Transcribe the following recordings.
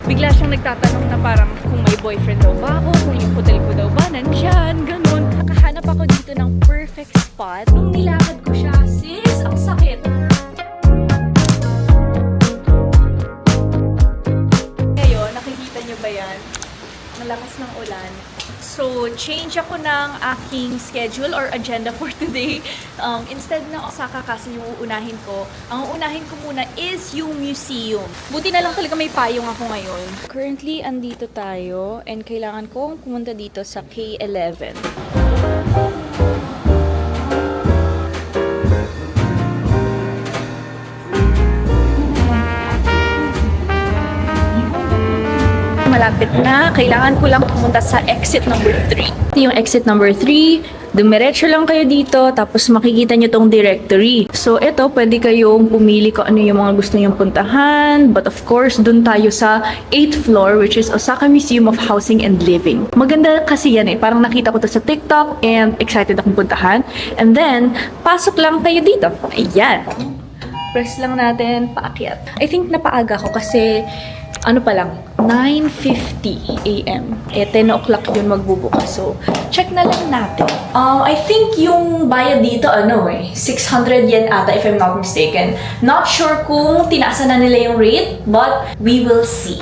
Bigla siyang nagtatanong na parang kung may boyfriend daw ba ako, kung yung hotel ko daw ba nandyan, ganun. Nakahanap ako dito ng perfect spot. Nung nilakad ko siya, sis, ang sakit. Ngayon, nakikita niyo ba yan? Malakas ng ulan. So, change ako ng aking schedule or agenda for today. Instead na Osaka kasi yung uunahin ko, ang uunahin ko muna is yung museum. Buti na lang talaga may payong ako ngayon. Currently, andito tayo and kailangan kong pumunta dito sa K11. Malapit na. Kailangan ko lang pumunta sa exit number 3. Ito yung exit number 3. Dumiretso lang kayo dito, tapos makikita nyo tong directory. So, ito, pwede kayong pumili kung ano yung mga gusto nyong puntahan. But of course, dun tayo sa 8th floor, which is Osaka Museum of Housing and Living. Maganda kasi yan eh. Parang nakita ko to sa TikTok and excited akong puntahan. And then, pasok lang kayo dito. Ayan. Press lang natin, paakyat. I think napaaga ko kasi ano pa lang, 9:50 AM. 10 o'clock yun magbubukas. So, check na lang natin. I think yung bayad dito, 600 yen ata if I'm not mistaken. Not sure kung tinaasan na nila yung rate, but we will see.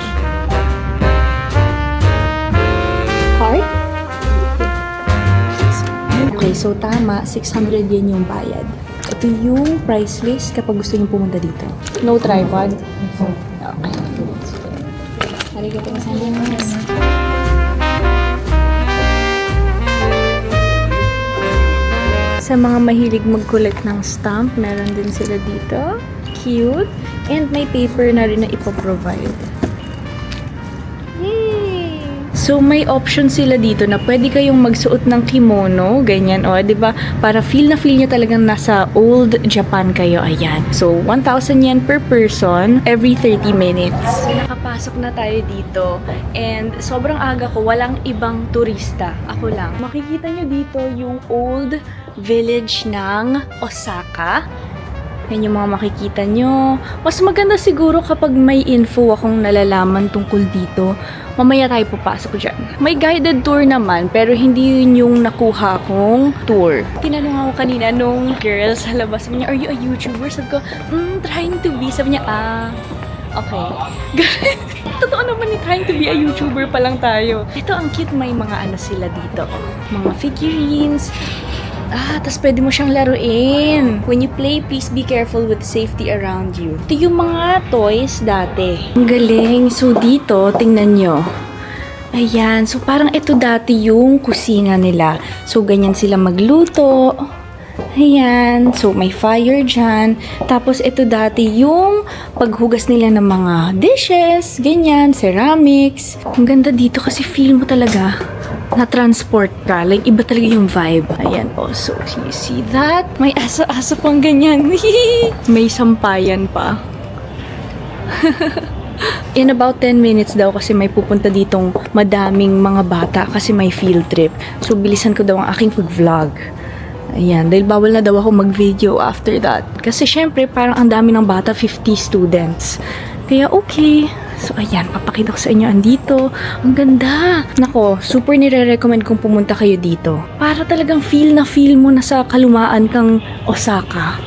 Card? Okay, so tama, 600 yen yung bayad. Ito yung price list kapag gusto nyo pumunta dito. No tripod? Okay. Arigatou gozaimasu. Sa mga mahilig mag-collect ng stamp, meron din sila dito. Cute. And may paper na rin na ipoprovide. Yay! So, may option sila dito na pwede kayong magsuot ng kimono, ganyan, di ba? Para feel na feel nyo talagang nasa old Japan kayo, ayan. So, 1,000 yen per person every 30 minutes. Nakapasok na tayo dito and sobrang aga ko, walang ibang turista. Ako lang. Makikita nyo dito yung old village ng Osaka. Yan yung mga makikita nyo. Mas maganda siguro kapag may info akong nalalaman tungkol dito. Mamaya tayo papasok dyan. May guided tour naman, pero hindi yun yung nakuha kong tour. Tinanong ako kanina nung girl sa labas. Sabi niya, are you a YouTuber? Sabi ko, trying to be. Sabi niya, okay. Totoo naman trying to be a YouTuber pa lang tayo. Ito ang cute, may mga ano sila dito. Mga figurines. Tapos pwede mo siyang laruin. When you play, please be careful with safety around you. Ito yung mga toys dati. Ang galing. So dito, tingnan nyo. Ayan. So parang ito dati yung kusina nila. So ganyan sila magluto. Ayan. So may fire dyan. Tapos ito dati yung paghugas nila ng mga dishes. Ganyan. Ceramics. Ang ganda dito kasi feel mo talaga na-transport ka. Like, iba talaga yung vibe. Ayan, so, you see that? May aso-aso pang ganyan. May sampayan pa. In about 10 minutes daw kasi may pupunta ditong madaming mga bata kasi may field trip. So, bilisan ko daw ang aking pag-vlog. Ayan, dahil bawal na daw ako mag-video after that. Kasi syempre, parang ang dami ng bata, 50 students. Kaya okay. So, ayan, papakita ko sa inyo andito. Ang ganda! Nako, super nire-recommend kong pumunta kayo dito. Para talagang feel na feel mo na sa kalumaan kang Osaka.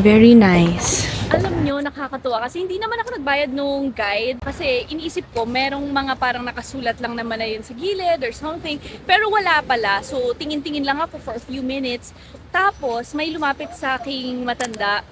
Very nice. Alam nyo, nakakatuwa kasi hindi naman ako nagbayad nung guide kasi iniisip ko merong mga parang nakasulat lang naman na yun sa gilid or something. Pero wala pala. So, tingin-tingin lang ako for a few minutes. Tapos, may lumapit sa aking matanda.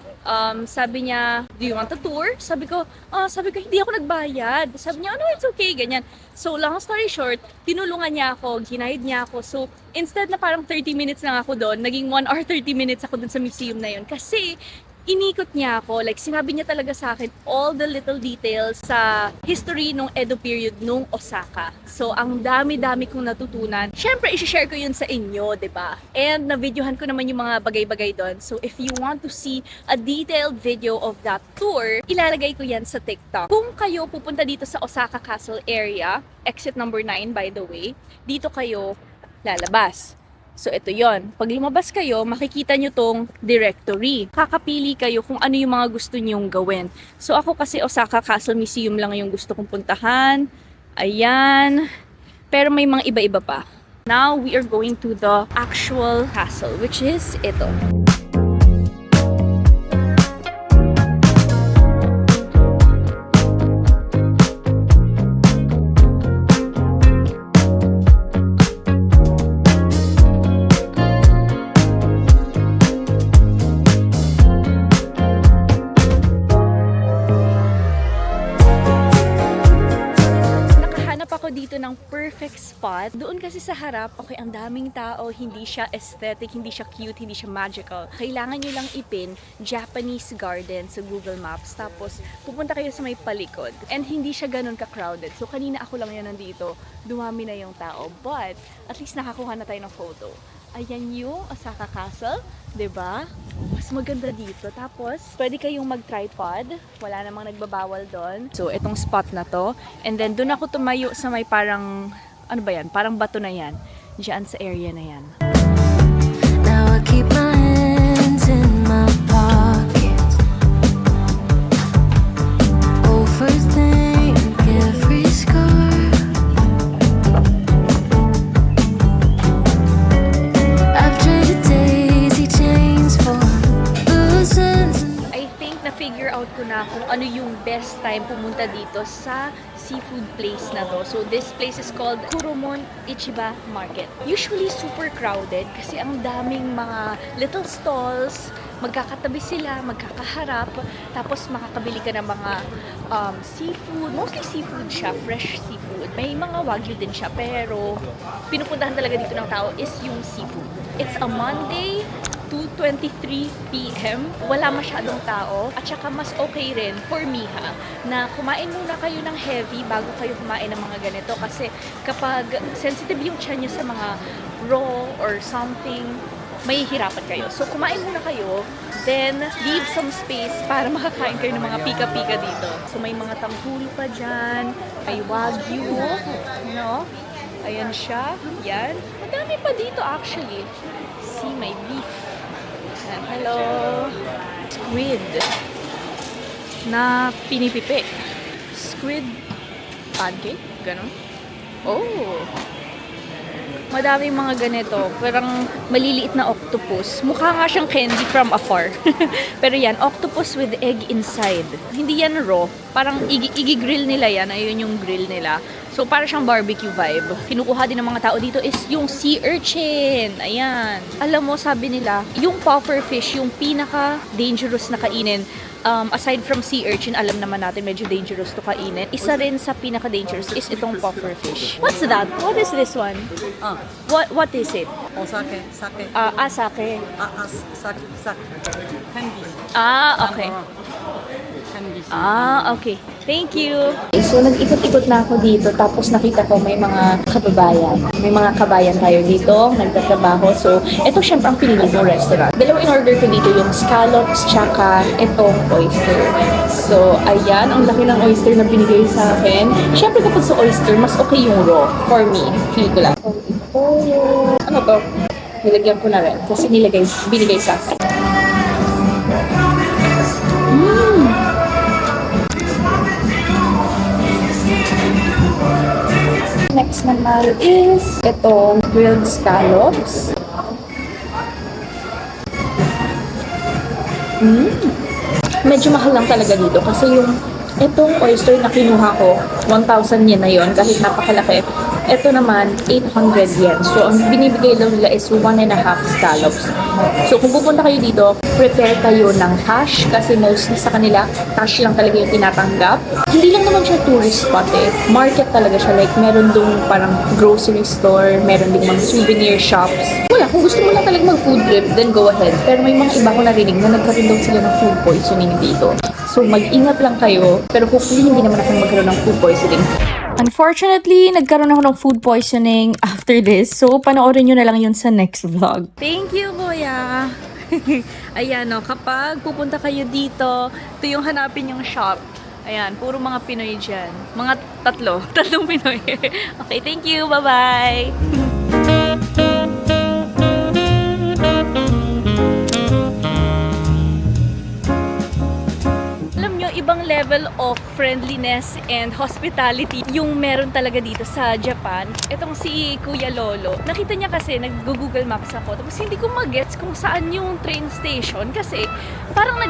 Sabi niya, do you want a tour? Sabi ko, hindi ako nagbayad. Sabi niya, it's okay, ganyan. So, long story short, tinulungan niya ako, ginahid niya ako. So, instead na parang 30 minutes lang ako doon, naging 1 hour 30 minutes ako doon sa museum na yun. Kasi, inikot niya ako, like sinabi niya talaga sa akin all the little details sa history nung Edo period nung Osaka. So, ang dami-dami kong natutunan. Siyempre, i-share ko yun sa inyo, 'di ba? And na-videohan ko naman yung mga bagay-bagay doon. So, if you want to see a detailed video of that tour, ilalagay ko yan sa TikTok. Kung kayo pupunta dito sa Osaka Castle area, exit number 9 by the way, dito kayo lalabas. So, ito yon. Pag lumabas kayo, makikita nyo tong directory. Kakapili kayo kung ano yung mga gusto nyong gawin. So, ako kasi Osaka Castle Museum lang yung gusto kong puntahan. Ayan. Pero may mga iba-iba pa. Now, we are going to the actual castle, which is ito. Ako dito ng perfect spot. Doon kasi sa harap, okay, ang daming tao, hindi siya aesthetic, hindi siya cute, hindi siya magical. Kailangan nyo lang ipin Japanese garden sa Google Maps. Tapos, pupunta kayo sa may palikod. And hindi siya ganun ka-crowded. So, kanina ako lang yan nandito. Dumami na yung tao. But, at least nakakuha na tayo ng photo. Ayan yung Osaka Castle. 'Di ba? Mas maganda dito. Tapos, pwede kayong mag-tripod. Wala namang nagbabawal doon. So, itong spot na to. And then, doon ako tumayo sa may parang, ano ba yan? Parang bato na yan. Diyan sa area na yan. Now I keep my hands in my pockets. Overthink every scar. I've traded daisy chains for losing. I think na-figure out ko na kung ano yung best time pumunta dito sa seafood place na to. So this place is called Kuromon Ichiba Market. Usually super crowded kasi ang daming mga little stalls, magkakatabi sila, magkakaharap, tapos makakabili ka ng mga seafood. Mostly seafood siya, fresh seafood. May mga wagyu din siya, pero pinupuntahan talaga dito ng tao is yung seafood. It's a Monday, 2:23 p.m. Wala masyadong tao. At saka mas okay rin, for me ha, na kumain muna kayo ng heavy bago kayo kumain ng mga ganito. Kasi kapag sensitive yung tiyan nyo sa mga raw or something, mahihirapan kayo. So kumain muna kayo, then leave some space para makakain kayo ng mga pika-pika dito. So may mga tanghul pa dyan, may wagyu, no? Ayan siya, yan. Madami pa dito actually. See, may beef. Hello! Squid na pinipipi. Squid pancake? Ganon? Oh! Madaming mga ganito. Parang maliliit na octopus. Mukha nga siyang candy from afar. Pero yan, octopus with egg inside. Hindi yan raw. Parang igi-grill nila yan. Ayun yung grill nila. So, para siyang barbecue vibe. Kinukuha din ng mga tao dito is yung sea urchin. Ayan. Alam mo, sabi nila, yung puffer fish, yung pinaka-dangerous na kainin, aside from sea urchin, alam naman natin medyo dangerous to kainin. Isa rin sa pinaka-dangerous is itong puffer fish. What's that? What is this one? What is it? Sake. Sake. Sake. Candy. Okay. Candy. Okay. Thank you. So, nag-ikot-ikot na ako dito. Tapos nakita ko may mga kababayan. May mga kabayan tayo dito. Nagtatrabaho. So, ito syempre ang pinili ng restaurant. Dalawa in order ko dito yung scallops tsaka itong oyster. So, ayan. Ang laki ng oyster na binigay sa akin. Syempre kapag sa oyster, mas okay yung raw. For me. Feel ko lang. Ano to? Nilagyan ko na rin. Kasi binigay sa akin. Next naman is itong grilled scallops. Medyo mahal lang talaga dito kasi yung itong oyster na kinuha ko, 1,000 yen na yun kahit napakalaki. Ito naman, 800 yen. So, ang binibigay lang nila is 1.5 scallops. So, kung pupunta kayo dito, prepare kayo ng cash kasi mostly sa kanila, cash lang talaga yung tinatanggap. Hindi lang naman siya tourist spot eh. Market talaga siya. Like, meron dong parang grocery store, meron ding mga souvenir shops. Wala, kung gusto mo lang talaga mag-food trip, then go ahead. Pero may mga iba ko narinig na nagkaroon daw sila ng food poisoning dito. So, mag-ingat lang kayo. Pero hopefully, hindi naman ako magkaroon ng food poisoning. Unfortunately, nagkaroon ako ng food poisoning after this. So, panoorin nyo na lang yun sa next vlog. Thank you, kuya! Ayan, no, kapag pupunta kayo dito, ito yung hanapin yung shop. Ayan, puro mga Pinoy dyan. Mga tatlong Pinoy. Okay, thank you! Bye-bye! level of friendliness and hospitality yung meron talaga dito sa Japan. Itong si Kuya Lolo, nakita niya kasi nag-Google Maps ako, tapos hindi ko magets kung saan yung train station kasi parang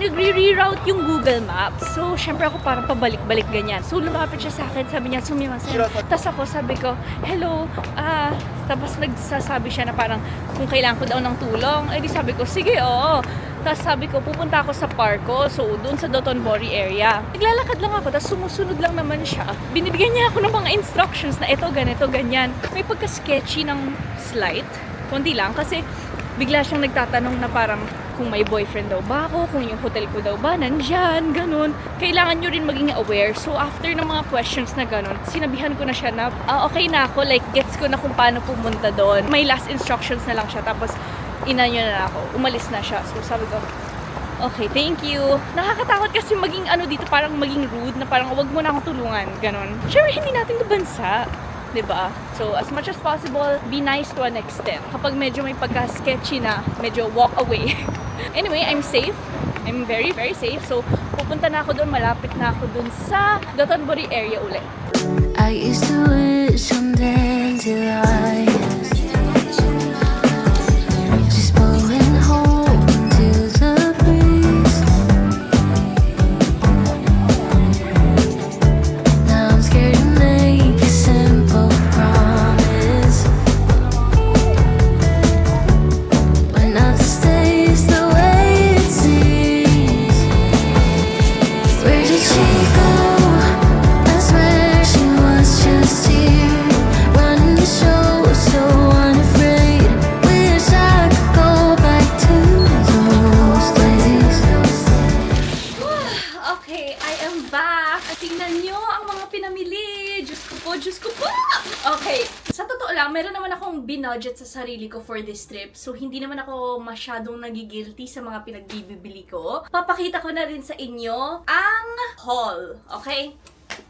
nagre-reroute yung Google Maps. So, syempre ako parang pabalik-balik ganyan. So, lumapit siya sa akin, sabi niya, sumimasen. Tapos ako sabi ko, hello, tapos nagsasabi siya na parang kung kailangan ko daw ng tulong. Eh di sabi ko, sige, oo. Tapos sabi ko, pupunta ako sa parko. So, doon sa Dotonbori area. Naglalakad lang ako, tapos sumusunod lang naman siya. Binibigyan niya ako ng mga instructions na ito, ganito, ganyan. May pagka-sketchy ng slight. Kundi lang, kasi bigla siyang nagtatanong na parang kung may boyfriend daw ba ako, kung yung hotel ko daw ba nandyan, ganun. Kailangan nyo rin maging aware. So, after ng mga questions na ganun, sinabihan ko na siya na, okay na ako, like, gets ko na kung paano pumunta doon. May last instructions na lang siya, tapos inanyo na ako. Umalis na siya. So, sabi ko, okay, thank you. Nakakatakot kasi maging dito, parang maging rude, na parang wag mo na akong tulungan, ganun. Sure, hindi natin bansa. 'Di ba? So, as much as possible, be nice to an extent. Kapag medyo may pagka-sketchy na, medyo walk away. Anyway, I'm safe. I'm very, very safe. So, pupunta na ako doon, malapit na ako doon sa Dotonbori area ulit. I used to wish someday till I just blowing home to the breeze. Now I'm scared to make a simple promise. When nothing stays the way it seems. Where did she go? I swear she was just here, running the show, so unafraid. Wish I could go back to those days. Okay, I am back. At tingnan nyo ang mga pinamili. Diyos ko po, Diyos ko po! Okay, sa totoo lang, meron naman akong binudget sa sarili ko for this trip. So, hindi naman ako masyadong nagigilty sa mga pinagbibili ko. Papakita ko na rin sa inyo ang haul. Okay?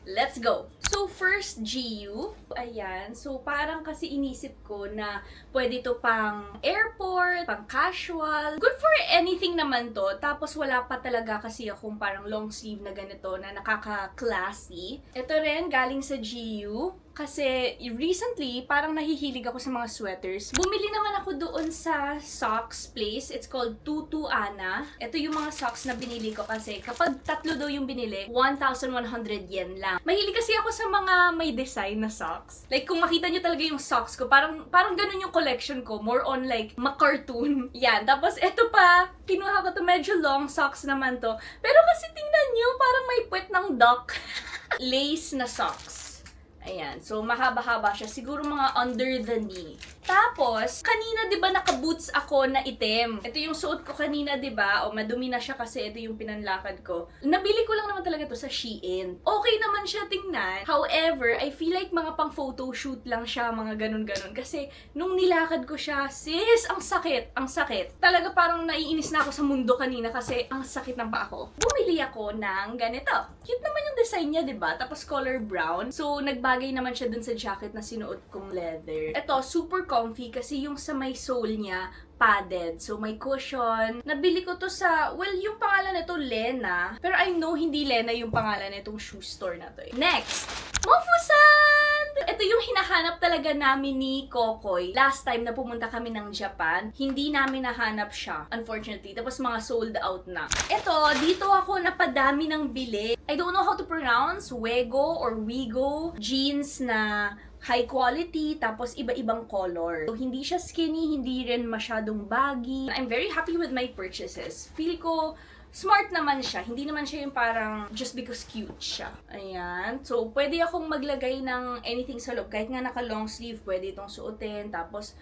Let's go! So, first, GU. Ayan. So, parang kasi inisip ko na pwede to pang airport, pang casual. Good for anything naman to. Tapos, wala pa talaga kasi akong parang long sleeve na ganito na nakaka-classy. Ito rin, galing sa GU. Kasi recently, parang nahihilig ako sa mga sweaters. Bumili naman ako doon sa socks place. It's called Tutu Ana. Ito yung mga socks na binili ko kasi kapag tatlo daw yung binili, 1,100 yen lang. Mahilig kasi ako sa mga may design na socks. Like, kung makita nyo talaga yung socks ko, parang ganun yung collection ko. More on like, ma-cartoon. Yan. Tapos, ito pa, kinuha ko to, medyo long socks naman to. Pero kasi tingnan nyo, parang may puwet ng duck. Lace na socks. Ayan. So, mahaba-haba siya. Siguro mga under the knee. Tapos, kanina 'di ba naka-boots ako na itim. Ito yung suot ko kanina 'di ba? O madumi na siya kasi ito yung pinanlakad ko. Nabili ko lang naman talaga to sa Shein. Okay naman siya tingnan. However, I feel like mga pang photoshoot lang siya, mga ganun-ganun. Kasi nung nilakad ko siya, sis, ang sakit, ang sakit. Talaga parang naiinis na ako sa mundo kanina kasi ang sakit ng paa ko. Bumili ako ng ganito. Cute naman yung design niya 'di ba? Tapos color brown. So, nagbagay naman siya dun sa jacket na sinuot kong leather. Ito, super comfy kasi yung sa may sole niya, padded. So, may cushion. Nabili ko to sa, well, yung pangalan nito, Lena. Pero I know hindi Lena yung pangalan nitong shoe store na to. Next! Mofusan! Ito yung hinahanap talaga namin ni Kokoy. Last time na pumunta kami ng Japan, hindi namin nahanap siya, unfortunately. Tapos mga sold out na. Ito, dito ako napadami ng bili. I don't know how to pronounce, Wego or Wigo. Jeans na high quality, tapos iba-ibang color. So, hindi siya skinny, hindi rin masyadong baggy. I'm very happy with my purchases. Feel ko, smart naman siya. Hindi naman siya yung parang just because cute siya. Ayan. So, pwede akong maglagay ng anything sa loob. Kahit nga naka-long sleeve, pwede itong suotin. Tapos,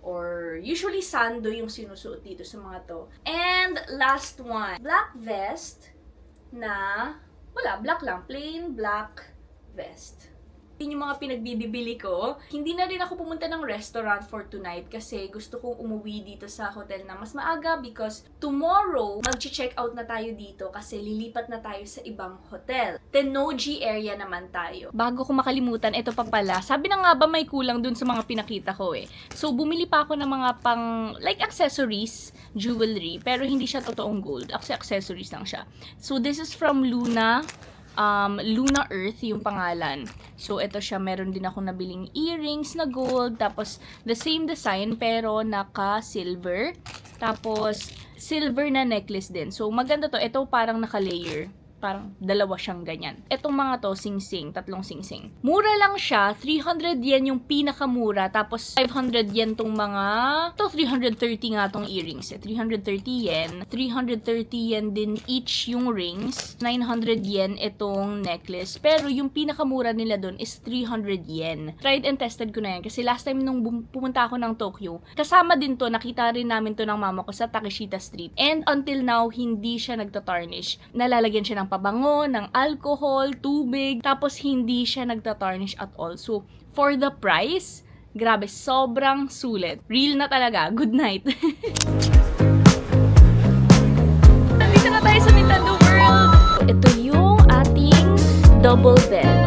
or usually sando yung sinusuot dito sa mga to. And last one. Black vest na, wala, black lang. Plain black vest. Yun yung mga pinagbibili ko. Hindi na rin ako pumunta ng restaurant for tonight kasi gusto kong umuwi dito sa hotel na mas maaga because tomorrow, mag-check out na tayo dito kasi lilipat na tayo sa ibang hotel. Tennoji area naman tayo. Bago ko makalimutan, ito pa pala. Sabi na nga ba may kulang dun sa mga pinakita ko eh. So, bumili pa ako ng mga pang, like accessories, jewelry, pero hindi siya totoong gold. Accessories lang siya. So, this is from Luna. Luna Earth yung pangalan. So, ito siya. Meron din ako nabiling earrings na gold. Tapos, the same design pero naka-silver. Tapos, silver na necklace din. So, maganda to. Ito parang naka-layer. Parang dalawa siyang ganyan. Etong mga to, sing-sing. Tatlong sing-sing. Mura lang siya. 300 yen yung pinakamura. Tapos, 500 yen tong mga... Ito, 330 nga tong earrings. 330 yen. 330 yen din each yung rings. 900 yen itong necklace. Pero yung pinakamura nila dun is 300 yen. Tried and tested ko na yan. Kasi last time nung pumunta ako ng Tokyo, kasama din to, nakita rin namin to ng mama ko sa Takeshita Street. And until now, hindi siya nagtatarnish. Nalalagyan siya ng pabango, ng alcohol, tubig, tapos hindi siya nagtatarnish at all. So, for the price, grabe, sobrang sulit. Real na talaga. Good night. Nandito na tayo sa Nintendo World. Ito yung ating double bed.